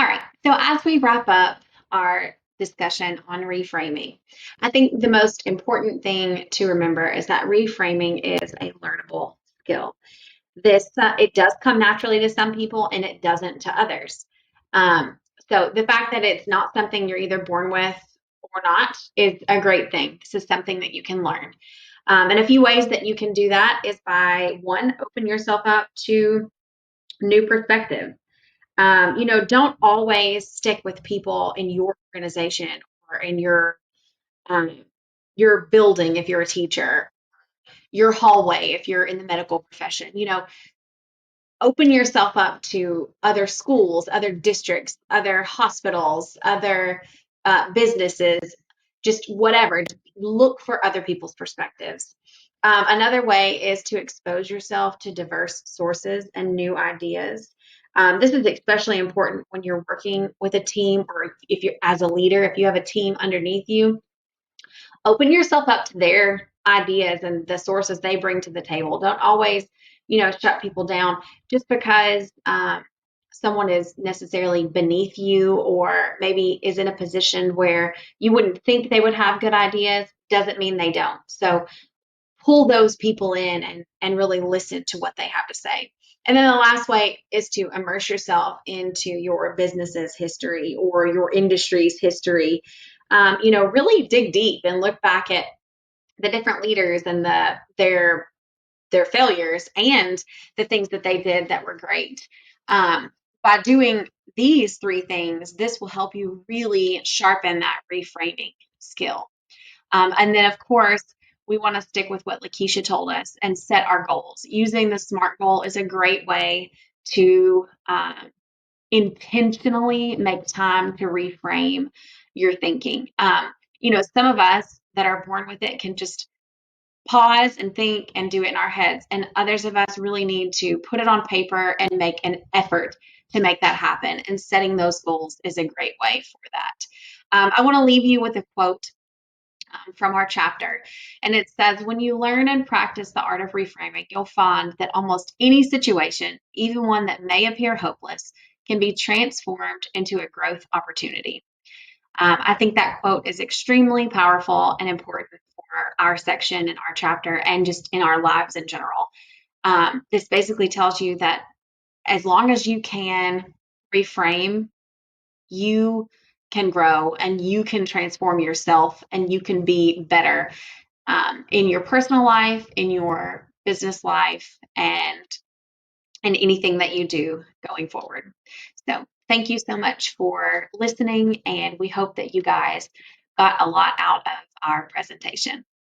All right. So as we wrap up our discussion on reframing, I think the most important thing to remember is that reframing is a learnable skill. This it does come naturally to some people and it doesn't to others. Um, so the fact that it's not something you're either born with or not is a great thing. This is something that you can learn. And a few ways that you can do that is by one, open yourself up to new perspectives. Don't always stick with people in your organization or in um, your building if you're a teacher, your hallway if you're in the medical profession. Open yourself up to other schools, other districts, other hospitals, other businesses, just whatever. Look for other people's perspectives. Another way is to expose yourself to diverse sources and new ideas. This is especially important when you're working with a team or if you're as a leader, if you have a team underneath you, open yourself up to their ideas and the sources they bring to the table. Don't always, shut people down just because someone is necessarily beneath you or maybe is in a position where you wouldn't think they would have good ideas doesn't mean they don't. So pull those people in and really listen to what they have to say. And then the last way is to immerse yourself into your business's history or your industry's history. Really dig deep and look back at the different leaders and their failures and the things that they did that were great. By doing these three things, this will help you really sharpen that reframing skill. And then, of course, we want to stick with what Lakeisha told us and set our goals. Using the SMART goal is a great way to intentionally make time to reframe your thinking. Some of us that are born with it can just pause and think and do it in our heads, and others of us really need to put it on paper and make an effort to make that happen. And setting those goals is a great way for that. I want to leave you with a quote from our chapter. And it says, when you learn and practice the art of reframing, you'll find that almost any situation, even one that may appear hopeless, can be transformed into a growth opportunity. I think that quote is extremely powerful and important for our section and our chapter and just in our lives in general. This basically tells you that as long as you can reframe, you can grow and you can transform yourself and you can be better in your personal life, in your business life, and in anything that you do going forward. So, thank you so much for listening, and we hope that you guys got a lot out of our presentation.